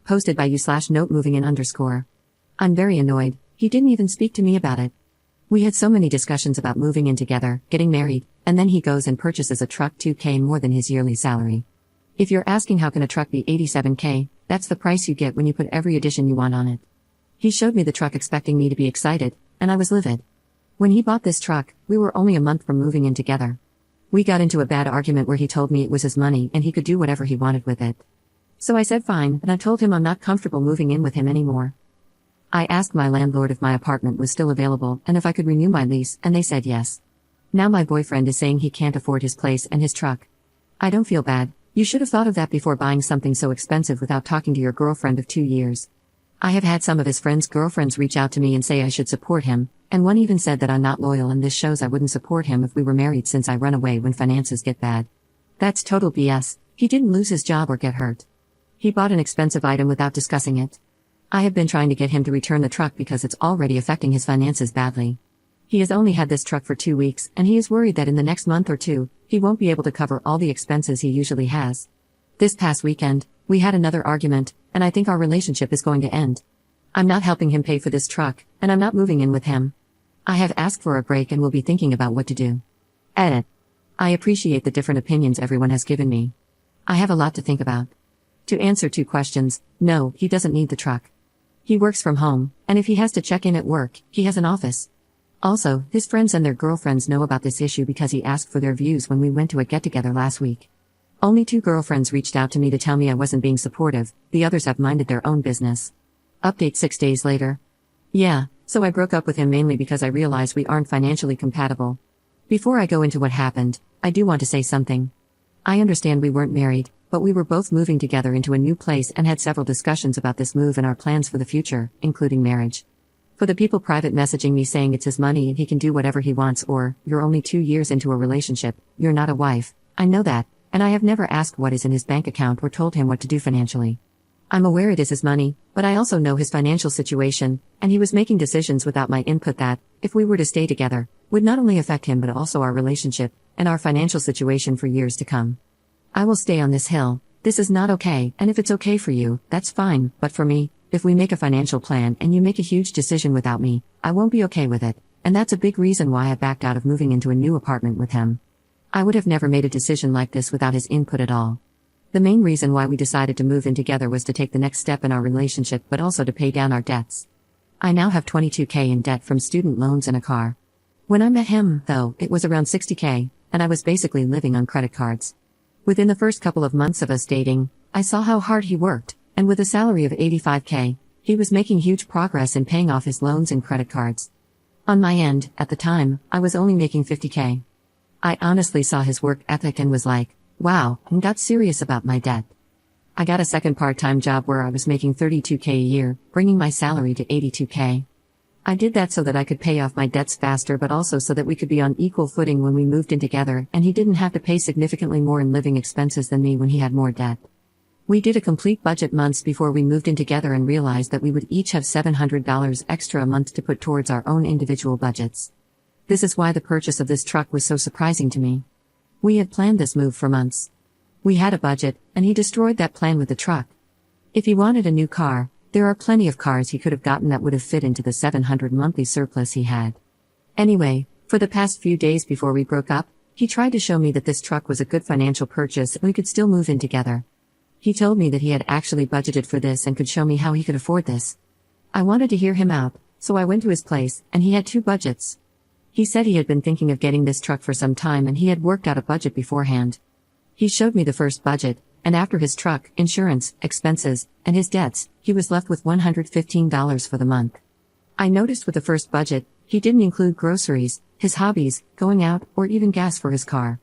posted by you/note moving in _. I'm very annoyed, he didn't even speak to me about it. We had so many discussions about moving in together, getting married, and then he goes and purchases a truck $2,000 more than his yearly salary. If you're asking how can a truck be $87,000, that's the price you get when you put every addition you want on it. He showed me the truck expecting me to be excited, and I was livid. When he bought this truck, we were only a month from moving in together. We got into a bad argument where he told me it was his money and he could do whatever he wanted with it. So I said fine, and I told him I'm not comfortable moving in with him anymore. I asked my landlord if my apartment was still available and if I could renew my lease, and they said yes. Now my boyfriend is saying he can't afford his place and his truck. I don't feel bad. You should have thought of that before buying something so expensive without talking to your girlfriend of 2 years. I have had some of his friends' girlfriends reach out to me and say I should support him, and one even said that I'm not loyal and this shows I wouldn't support him if we were married since I run away when finances get bad. That's total BS. He didn't lose his job or get hurt. He bought an expensive item without discussing it. I have been trying to get him to return the truck because it's already affecting his finances badly. He has only had this truck for 2 weeks, and he is worried that in the next month or two, he won't be able to cover all the expenses he usually has. This past weekend, we had another argument, and I think our relationship is going to end. I'm not helping him pay for this truck, and I'm not moving in with him. I have asked for a break and will be thinking about what to do. Edit. I appreciate the different opinions everyone has given me. I have a lot to think about. To answer 2 questions, no, he doesn't need the truck. He works from home, and if he has to check in at work, he has an office. Also, his friends and their girlfriends know about this issue because he asked for their views when we went to a get-together last week. Only 2 girlfriends reached out to me to tell me I wasn't being supportive, the others have minded their own business. Update 6 days later. Yeah, so I broke up with him mainly because I realized we aren't financially compatible. Before I go into what happened, I do want to say something. I understand we weren't married, but we were both moving together into a new place and had several discussions about this move and our plans for the future, including marriage. For the people private messaging me saying it's his money and he can do whatever he wants or, you're only 2 years into a relationship, you're not a wife, I know that, and I have never asked what is in his bank account or told him what to do financially. I'm aware it is his money, but I also know his financial situation, and he was making decisions without my input that, if we were to stay together, would not only affect him but also our relationship, and our financial situation for years to come. I will stay on this hill. This is not okay, and if it's okay for you, that's fine, but for me, if we make a financial plan and you make a huge decision without me, I won't be okay with it, and that's a big reason why I backed out of moving into a new apartment with him. I would have never made a decision like this without his input at all. The main reason why we decided to move in together was to take the next step in our relationship but also to pay down our debts. I now have $22,000 in debt from student loans and a car. When I met him, though, it was around $60,000, and I was basically living on credit cards. Within the first couple of months of us dating, I saw how hard he worked, and with a salary of $85,000, he was making huge progress in paying off his loans and credit cards. On my end, at the time, I was only making $50,000. I honestly saw his work ethic and was like, wow, and got serious about my debt. I got a second part-time job where I was making $32,000 a year, bringing my salary to $82,000. I did that so that I could pay off my debts faster but also so that we could be on equal footing when we moved in together and he didn't have to pay significantly more in living expenses than me when he had more debt. We did a complete budget months before we moved in together and realized that we would each have $700 extra a month to put towards our own individual budgets. This is why the purchase of this truck was so surprising to me. We had planned this move for months. We had a budget, and he destroyed that plan with the truck. If he wanted a new car, there are plenty of cars he could have gotten that would have fit into the $700 monthly surplus he had. Anyway, for the past few days before we broke up, he tried to show me that this truck was a good financial purchase and we could still move in together. He told me that he had actually budgeted for this and could show me how he could afford this. I wanted to hear him out, so I went to his place, and he had 2 budgets. He said he had been thinking of getting this truck for some time and he had worked out a budget beforehand. He showed me the first budget, and after his truck, insurance, expenses, and his debts, he was left with $115 for the month. I noticed with the first budget, he didn't include groceries, his hobbies, going out, or even gas for his car.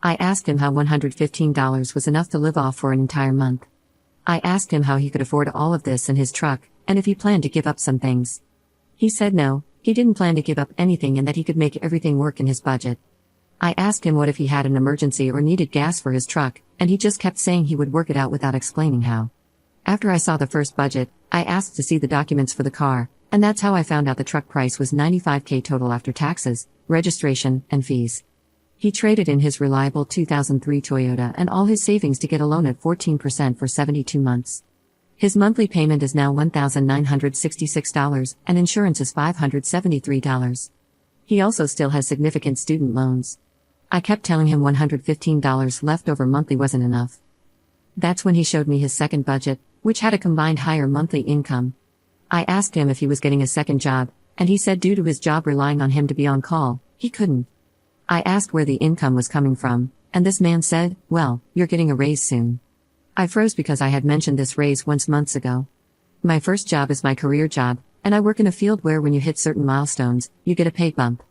I asked him how $115 was enough to live off for an entire month. I asked him how he could afford all of this and his truck, and if he planned to give up some things. He said no, he didn't plan to give up anything and that he could make everything work in his budget. I asked him what if he had an emergency or needed gas for his truck, and he just kept saying he would work it out without explaining how. After I saw the first budget, I asked to see the documents for the car, and that's how I found out the truck price was $95,000 total after taxes, registration, and fees. He traded in his reliable 2003 Toyota and all his savings to get a loan at 14% for 72 months. His monthly payment is now $1,966 and insurance is $573. He also still has significant student loans. I kept telling him $115 left over monthly wasn't enough. That's when he showed me his second budget, which had a combined higher monthly income. I asked him if he was getting a second job, and he said due to his job relying on him to be on call, he couldn't. I asked where the income was coming from, and this man said, "Well, you're getting a raise soon." I froze because I had mentioned this raise once months ago. My first job is my career job, and I work in a field where when you hit certain milestones, you get a pay bump.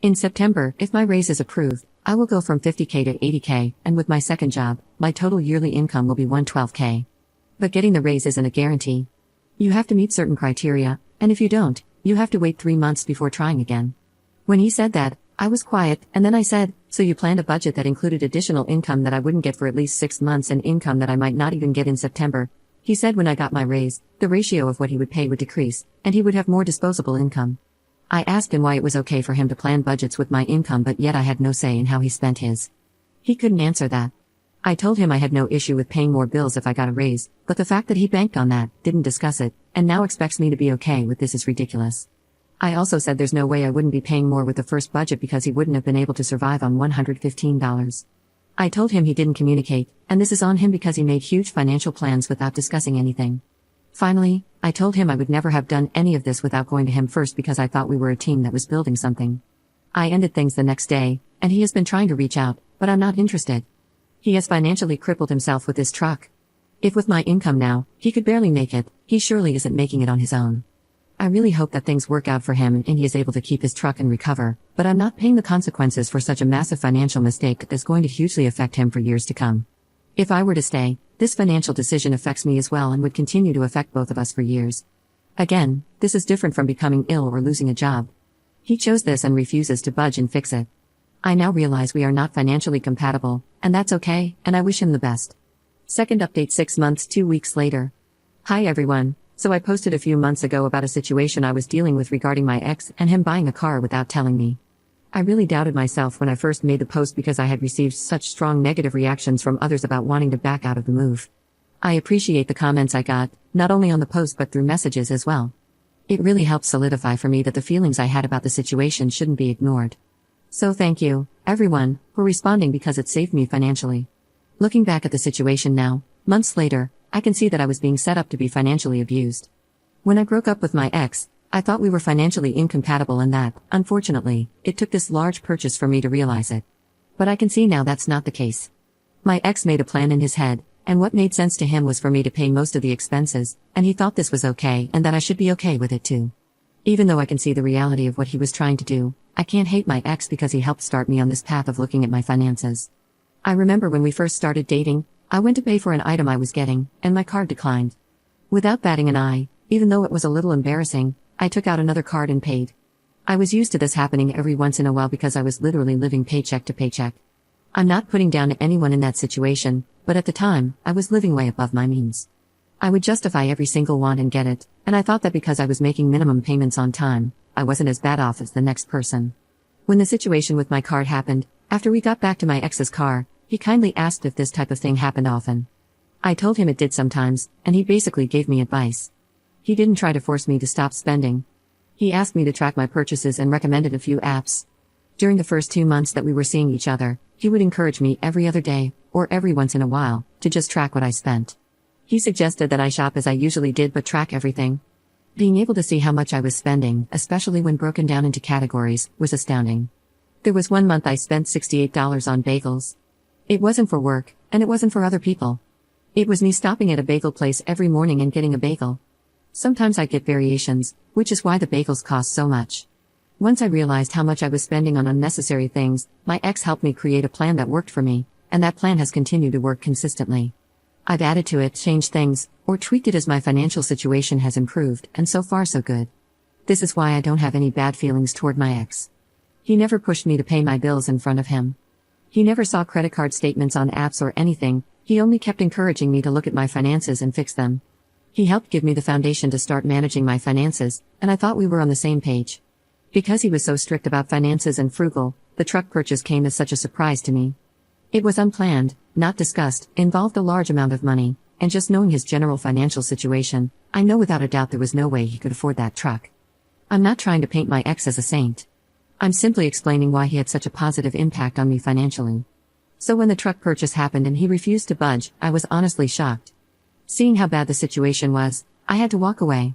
In September, if my raise is approved, I will go from $50K to $80K, and with my second job, my total yearly income will be $112K. But getting the raise isn't a guarantee. You have to meet certain criteria, and if you don't, you have to wait 3 months before trying again. When he said that, I was quiet, and then I said, "So you planned a budget that included additional income that I wouldn't get for at least 6 months and income that I might not even get in September?" He said when I got my raise, the ratio of what he would pay would decrease, and he would have more disposable income. I asked him why it was okay for him to plan budgets with my income but yet I had no say in how he spent his. He couldn't answer that. I told him I had no issue with paying more bills if I got a raise, but the fact that he banked on that, didn't discuss it, and now expects me to be okay with this is ridiculous. I also said there's no way I wouldn't be paying more with the first budget because he wouldn't have been able to survive on $115. I told him he didn't communicate, and this is on him because he made huge financial plans without discussing anything. Finally, I told him I would never have done any of this without going to him first because I thought we were a team that was building something. I ended things the next day, and he has been trying to reach out, but I'm not interested. He has financially crippled himself with his truck. If with my income now, he could barely make it, he surely isn't making it on his own. I really hope that things work out for him and he is able to keep his truck and recover, but I'm not paying the consequences for such a massive financial mistake that is going to hugely affect him for years to come. If I were to stay, this financial decision affects me as well and would continue to affect both of us for years. Again, this is different from becoming ill or losing a job. He chose this and refuses to budge and fix it. I now realize we are not financially compatible, and that's okay, and I wish him the best. Second update 6 months 2 weeks later. Hi everyone. So I posted a few months ago about a situation I was dealing with regarding my ex and him buying a car without telling me. I really doubted myself when I first made the post because I had received such strong negative reactions from others about wanting to back out of the move. I appreciate the comments I got, not only on the post but through messages as well. It really helped solidify for me that the feelings I had about the situation shouldn't be ignored. So thank you, everyone, for responding because it saved me financially. Looking back at the situation now, months later, I can see that I was being set up to be financially abused. When I broke up with my ex, I thought we were financially incompatible and that, unfortunately, it took this large purchase for me to realize it. But I can see now that's not the case. My ex made a plan in his head, and what made sense to him was for me to pay most of the expenses, and he thought this was okay and that I should be okay with it too. Even though I can see the reality of what he was trying to do, I can't hate my ex because he helped start me on this path of looking at my finances. I remember when we first started dating, I went to pay for an item I was getting, and my card declined. Without batting an eye, even though it was a little embarrassing, I took out another card and paid. I was used to this happening every once in a while because I was literally living paycheck to paycheck. I'm not putting down anyone in that situation, but at the time, I was living way above my means. I would justify every single want and get it, and I thought that because I was making minimum payments on time, I wasn't as bad off as the next person. When the situation with my card happened, after we got back to my ex's car, he kindly asked if this type of thing happened often. I told him it did sometimes, and he basically gave me advice. He didn't try to force me to stop spending. He asked me to track my purchases and recommended a few apps. During the first 2 months that we were seeing each other, he would encourage me every other day, or every once in a while, to just track what I spent. He suggested that I shop as I usually did but track everything. Being able to see how much I was spending, especially when broken down into categories, was astounding. There was one month I spent $68 on bagels. It wasn't for work, and it wasn't for other people. It was me stopping at a bagel place every morning and getting a bagel. Sometimes I get variations, which is why the bagels cost so much. Once I realized how much I was spending on unnecessary things, my ex helped me create a plan that worked for me, and that plan has continued to work consistently. I've added to it, changed things, or tweaked it as my financial situation has improved, and so far so good. This is why I don't have any bad feelings toward my ex. He never pushed me to pay my bills in front of him. He never saw credit card statements on apps or anything, he only kept encouraging me to look at my finances and fix them. He helped give me the foundation to start managing my finances, and I thought we were on the same page. Because he was so strict about finances and frugal, the truck purchase came as such a surprise to me. It was unplanned, not discussed, involved a large amount of money, and just knowing his general financial situation, I know without a doubt there was no way he could afford that truck. I'm not trying to paint my ex as a saint. I'm simply explaining why he had such a positive impact on me financially. So when the truck purchase happened and he refused to budge, I was honestly shocked. Seeing how bad the situation was, I had to walk away.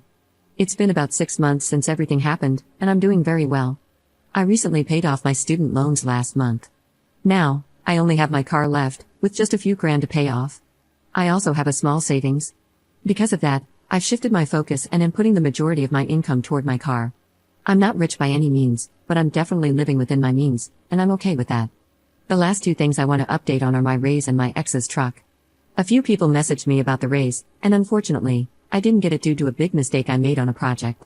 It's been about 6 months since everything happened, and I'm doing very well. I recently paid off my student loans last month. Now, I only have my car left, with just a few grand to pay off. I also have a small savings. Because of that, I've shifted my focus and am putting the majority of my income toward my car. I'm not rich by any means, but I'm definitely living within my means, and I'm okay with that. The last 2 things I want to update on are my raise and my ex's truck. A few people messaged me about the raise, and unfortunately, I didn't get it due to a big mistake I made on a project.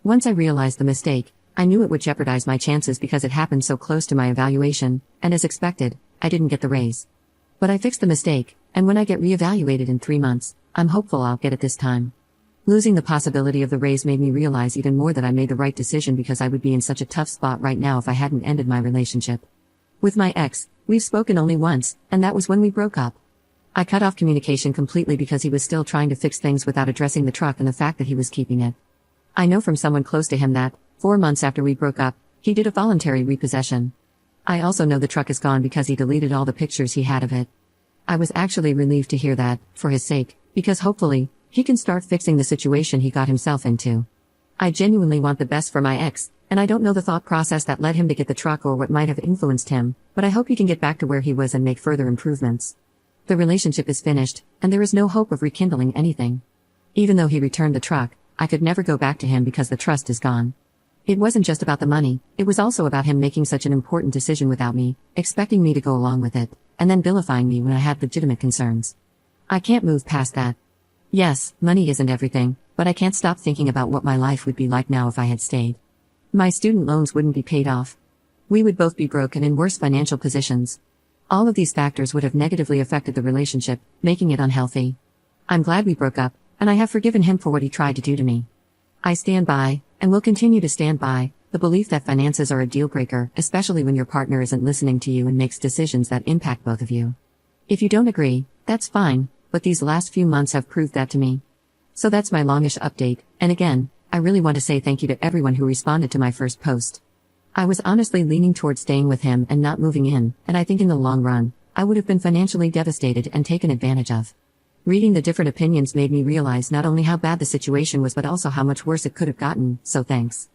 Once I realized the mistake, I knew it would jeopardize my chances because it happened so close to my evaluation, and as expected, I didn't get the raise. But I fixed the mistake, and when I get reevaluated in 3 months, I'm hopeful I'll get it this time. Losing the possibility of the raise made me realize even more that I made the right decision because I would be in such a tough spot right now if I hadn't ended my relationship. With my ex, we've spoken only once, and that was when we broke up. I cut off communication completely because he was still trying to fix things without addressing the truck and the fact that he was keeping it. I know from someone close to him that, 4 months after we broke up, he did a voluntary repossession. I also know the truck is gone because he deleted all the pictures he had of it. I was actually relieved to hear that, for his sake, because hopefully, he can start fixing the situation he got himself into. I genuinely want the best for my ex, and I don't know the thought process that led him to get the truck or what might have influenced him, but I hope he can get back to where he was and make further improvements. The relationship is finished, and there is no hope of rekindling anything. Even though he returned the truck, I could never go back to him because the trust is gone. It wasn't just about the money, it was also about him making such an important decision without me, expecting me to go along with it, and then vilifying me when I had legitimate concerns. I can't move past that. Yes, money isn't everything, but I can't stop thinking about what my life would be like now if I had stayed. My student loans wouldn't be paid off. We would both be broke and in worse financial positions. All of these factors would have negatively affected the relationship, making it unhealthy. I'm glad we broke up, and I have forgiven him for what he tried to do to me. I stand by, and will continue to stand by, the belief that finances are a deal breaker, especially when your partner isn't listening to you and makes decisions that impact both of you. If you don't agree, that's fine, but these last few months have proved that to me. So that's my longish update, and again, I really want to say thank you to everyone who responded to my first post. I was honestly leaning towards staying with him and not moving in, and I think in the long run, I would have been financially devastated and taken advantage of. Reading the different opinions made me realize not only how bad the situation was but also how much worse it could have gotten, so thanks.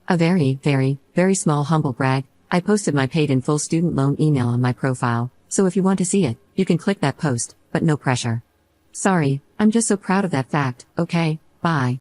A very, very, very small humble brag, I posted my paid-in-full student loan email on my profile, so if you want to see it, you can click that post, but no pressure. Sorry, I'm just so proud of that fact, okay, bye.